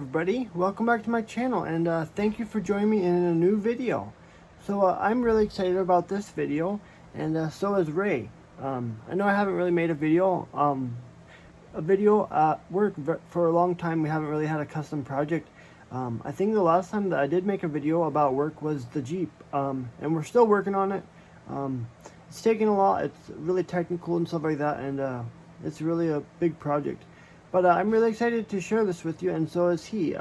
everybody, welcome back to my channel, and thank you for joining me in a new video. So I'm really excited about this video, and so is Ray. I know I haven't really made a video at work for a long time. We haven't really had a custom project. I think the last time that I did make a video about work was the Jeep, and we're still working on it. It's taking a lot, it's really technical and stuff like that, and it's really a big project. But I'm really excited to share this with you, and so is he.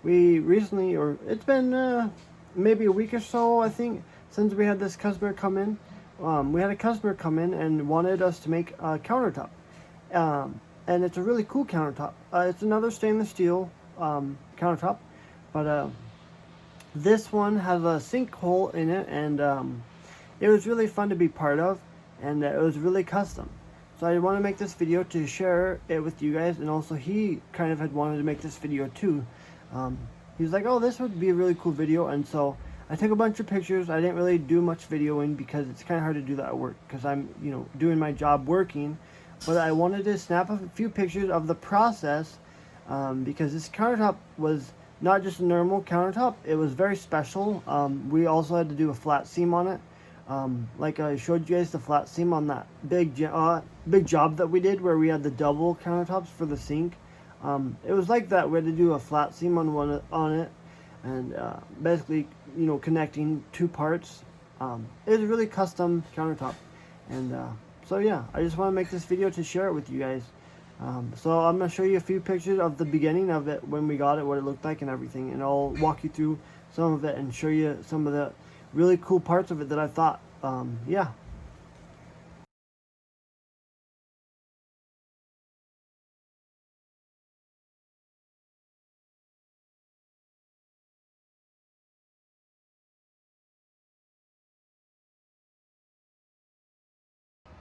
We recently, or it's been maybe a week or so, I think, since we had this customer come in. We had a customer come in and wanted us to make a countertop. And it's a really cool countertop. It's another stainless steel countertop, but this one has a sink hole in it, and it was really fun to be part of, and it was really custom. So I want to make this video to share it with you guys, and also he kind of had wanted to make this video too. He was like, oh, this would be a really cool video, and so I took a bunch of pictures. I didn't really do much videoing because it's kind of hard to do that at work because I'm, doing my job working. But I wanted to snap a few pictures of the process because this countertop was not just a normal countertop. It was very special. We also had to do a flat seam on it. Like I showed you guys the flat seam on that big job that we did where we had the double countertops for the sink. It was like that. We had to do a flat seam on it, and basically, connecting two parts. It was a really custom countertop, and so yeah, I just want to make this video to share it with you guys. So I'm going to show you a few pictures of the beginning of it when we got it, what it looked like and everything, and I'll walk you through some of it and show you some of the really cool parts of it that I thought. Yeah.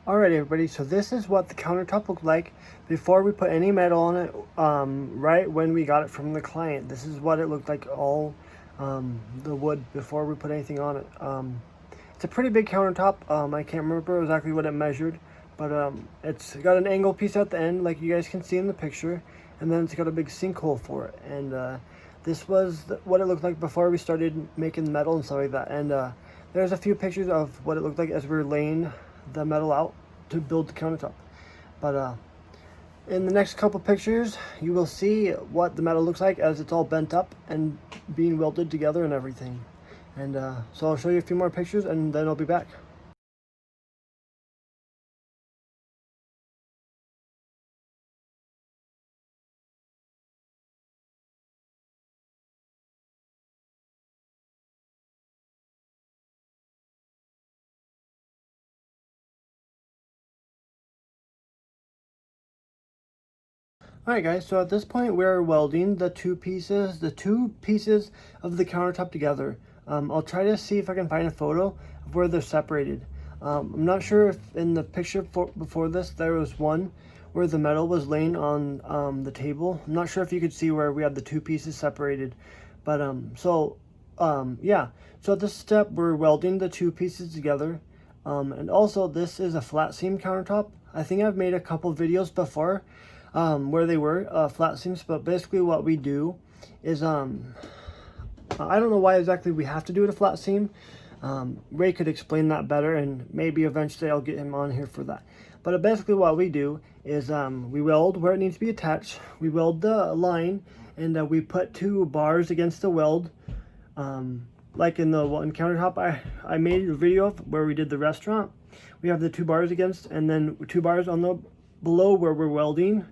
Alright everybody, so this is what the countertop looked like before we put any metal on it, right when we got it from the client. This is what it looked like, all the wood before we put anything on it. It's a pretty big countertop. I can't remember exactly what it measured, but it's got an angle piece at the end like you guys can see in the picture, and then it's got a big sinkhole for it. And this was what it looked like before we started making the metal and stuff like that. And there's a few pictures of what it looked like as we were laying the metal out to build the countertop. But in the next couple pictures you will see what the metal looks like as it's all bent up and being welded together and everything. And so I'll show you a few more pictures and then I'll be back. Alright guys, so at this point we're welding the two pieces of the countertop together. I'll try to see if I can find a photo of where they're separated. I'm not sure if in the picture before this there was one where the metal was laying on the table. I'm not sure if you could see where we had the two pieces separated. But yeah, so at this step we're welding the two pieces together. And also this is a flat seam countertop. I think I've made a couple videos before where they were flat seams, but basically what we do is I don't know why exactly we have to do it a flat seam. Ray could explain that better, and maybe eventually I'll get him on here for that. But basically what we do is we weld where it needs to be attached. We weld the line, and we put two bars against the weld, like in the one countertop I made a video of where we did the restaurant. We have the two bars against, and then two bars on the below where we're welding.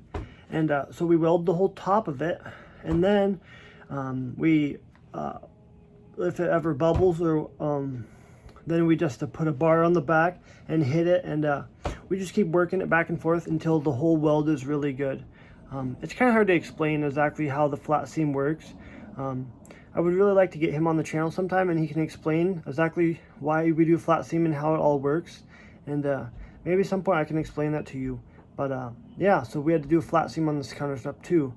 And so we weld the whole top of it, and then if it ever bubbles, or then we just put a bar on the back and hit it, and we just keep working it back and forth until the whole weld is really good. It's kind of hard to explain exactly how the flat seam works. I would really like to get him on the channel sometime and he can explain exactly why we do flat seam and how it all works, and maybe at some point I can explain that to you. But yeah, so we had to do a flat seam on this countertop too.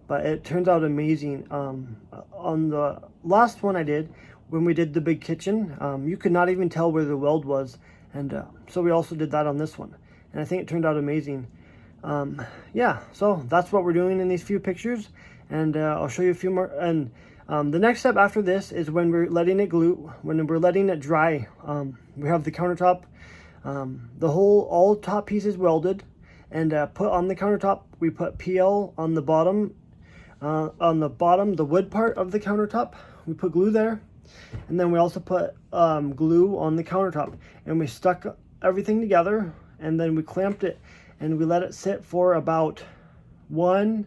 But it turns out amazing. On the last one I did, when we did the big kitchen, you could not even tell where the weld was. And so we also did that on this one. And I think it turned out amazing. Yeah, so that's what we're doing in these few pictures. and I'll show you a few more. And the next step after this is when we're letting it glue, when we're letting it dry. We have the countertop, all top pieces welded and put on the countertop. We put PL on the bottom, the wood part of the countertop. We put glue there, and then we also put glue on the countertop, and we stuck everything together, and then we clamped it, and we let it sit for about maybe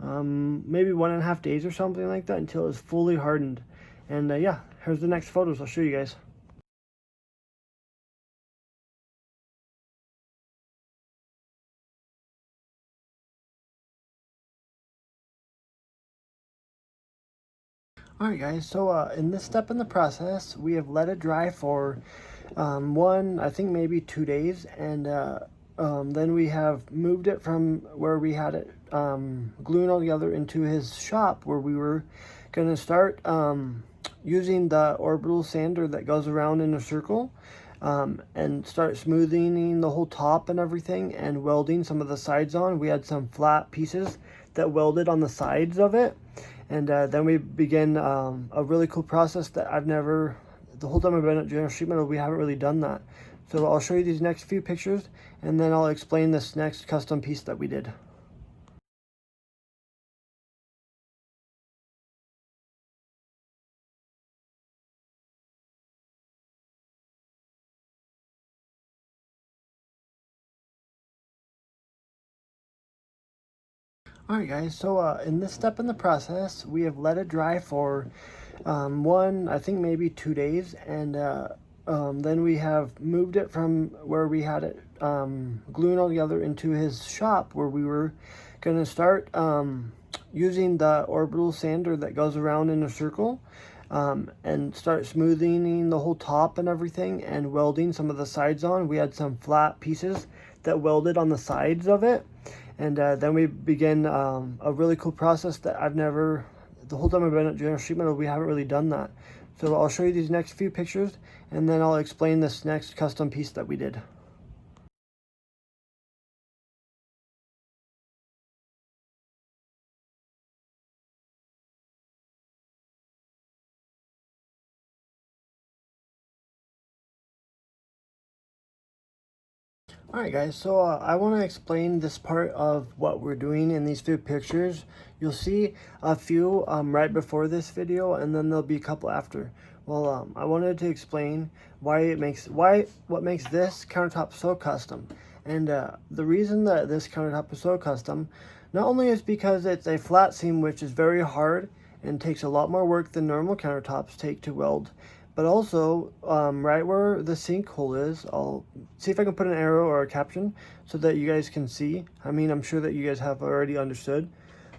1.5 days or something like that, until it's fully hardened. And yeah, here's the next photos. I'll show you guys. Alright guys, so in this step in the process, we have let it dry for I think maybe 2 days, and then we have moved it from where we had it gluing all together into his shop, where we were going to start using the orbital sander that goes around in a circle, and start smoothing the whole top and everything, and welding some of the sides on. We had some flat pieces that welded on the sides of it, and then we begin a really cool process that the whole time I've been at General Sheet Metal, we haven't really done that. So I'll show you these next few pictures, and then I'll explain this next custom piece that we did. Alright guys, so in this step in the process, we have let it dry for I think maybe 2 days, and then we have moved it from where we had it gluing all together into his shop, where we were going to start using the orbital sander that goes around in a circle, and start smoothing the whole top and everything, and welding some of the sides on. We had some flat pieces that welded on the sides of it, and then we begin a really cool process that the whole time I've been at General Sheet Metal, we haven't really done that. So I'll show you these next few pictures, and then I'll explain this next custom piece that we did. Alright guys, so I want to explain this part of what we're doing in these few pictures. You'll see a few right before this video, and then there'll be a couple after. Well, I wanted to explain what makes this countertop so custom. And the reason that this countertop is so custom, not only is because it's a flat seam, which is very hard and takes a lot more work than normal countertops take to weld, but also right where the sink hole is, I'll see if I can put an arrow or a caption so that you guys can see. I mean, I'm sure that you guys have already understood,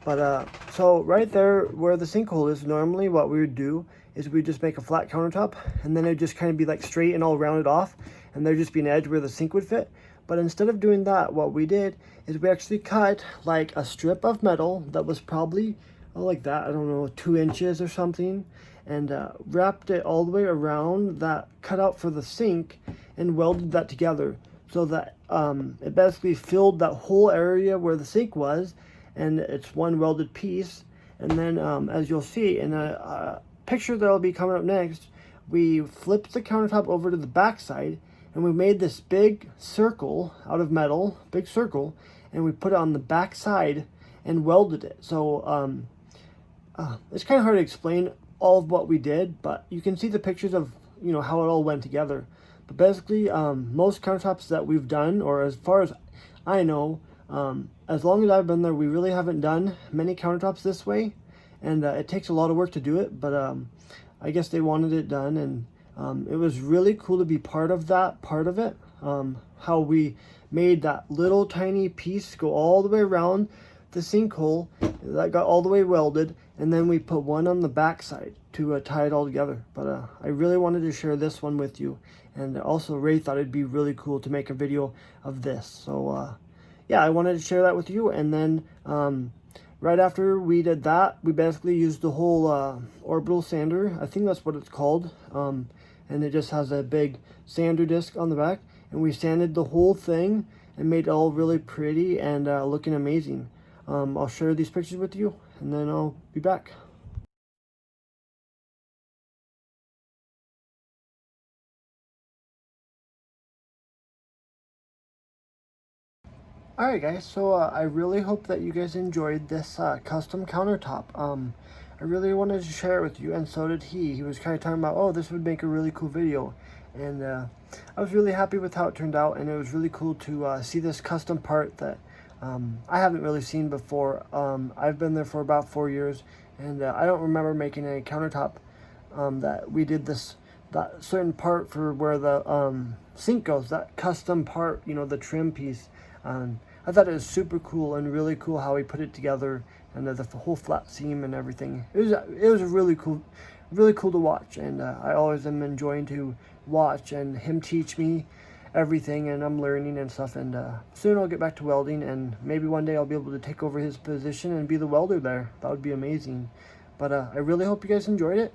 but so right there where the sink hole is, normally what we would do is we just make a flat countertop, and then it'd just kind of be like straight and all rounded off, and there'd just be an edge where the sink would fit. But instead of doing that, what we did is we actually cut like a strip of metal that was probably like that, I don't know, 2 inches or something, and wrapped it all the way around that cutout for the sink, and welded that together so that it basically filled that whole area where the sink was, and it's one welded piece. And then as you'll see in a picture that'll be coming up next, we flipped the countertop over to the back side, and we made this big circle out of metal, big circle, and we put it on the back side and welded it. So it's kind of hard to explain all of what we did, but you can see the pictures of how it all went together. But basically most countertops that we've done, or as far as I know, as long as I've been there, we really haven't done many countertops this way, and it takes a lot of work to do it, but I guess they wanted it done, and it was really cool to be part of that part of it, how we made that little tiny piece go all the way around the sinkhole that got all the way welded, and then we put one on the back side to tie it all together. But I really wanted to share this one with you, and also Ray thought it'd be really cool to make a video of this. So yeah, I wanted to share that with you. And then right after we did that, we basically used the whole orbital sander, I think that's what it's called, and it just has a big sander disc on the back, and we sanded the whole thing and made it all really pretty and looking amazing. I'll share these pictures with you, and then I'll be back. Alright guys, so I really hope that you guys enjoyed this custom countertop. I really wanted to share it with you, and so did he. He was kind of talking about, oh, this would make a really cool video. And I was really happy with how it turned out, and it was really cool to see this custom part that I haven't really seen before. I've been there for about 4 years, and I don't remember making a countertop that we did that certain part for where the sink goes, that custom part, you know, the trim piece. I thought it was super cool and really cool how he put it together, and the whole flat seam and everything. It was really cool to watch, and I always am enjoying to watch and him teach me everything, and I'm learning and stuff. And soon I'll get back to welding, and maybe one day I'll be able to take over his position and be the welder there. That would be amazing. But I really hope you guys enjoyed it.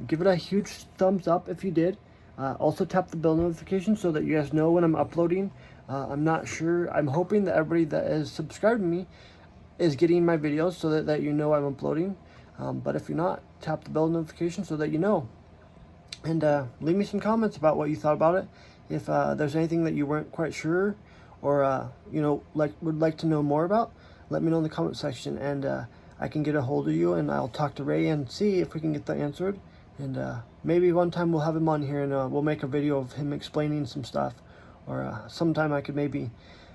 Give it a huge thumbs up if you did. Also tap the bell notification so that you guys know when I'm uploading. I'm not sure. I'm hoping that everybody that is subscribed to me is getting my videos so that you know I'm uploading. But if you're not, tap the bell notification so that you know. And leave me some comments about what you thought about it. If there's anything that you weren't quite sure, or you know, would like to know more about, let me know in the comment section, and I can get a hold of you, and I'll talk to Ray and see if we can get that answered. And maybe one time we'll have him on here, and we'll make a video of him explaining some stuff. Or sometime I could maybe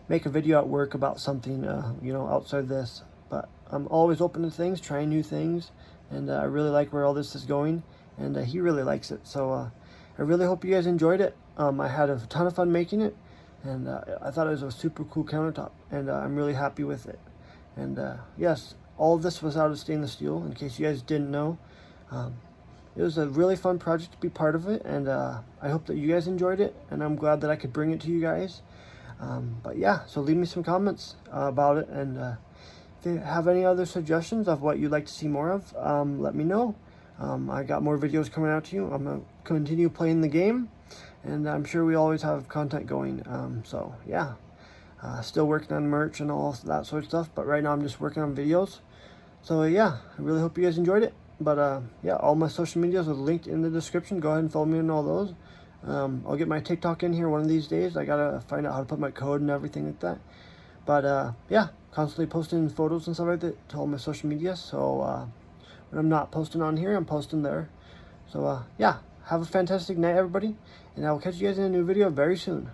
make a video at work about something, you know, outside this. But I'm always open to things, trying new things, and I really like where all this is going, and he really likes it. So I really hope you guys enjoyed it. I had a ton of fun making it, and I thought it was a super cool countertop, and I'm really happy with it. And yes, all of this was out of stainless steel, in case you guys didn't know. It was a really fun project to be part of it, and I hope that you guys enjoyed it, and I'm glad that I could bring it to you guys. But yeah, so leave me some comments about it, and if you have any other suggestions of what you'd like to see more of, let me know. I got more videos coming out to you. I'm going to continue playing the game, and I'm sure we always have content going. So yeah, still working on merch and all that sort of stuff, but right now I'm just working on videos. So yeah, I really hope you guys enjoyed it. But yeah, all my social medias are linked in the description. Go ahead and follow me on all those. I'll get my TikTok in here one of these days. I gotta find out how to put my code and everything like that. But yeah, constantly posting photos and stuff like that to all my social media. So when I'm not posting on here, I'm posting there. So yeah, have a fantastic night, everybody, and I will catch you guys in a new video very soon.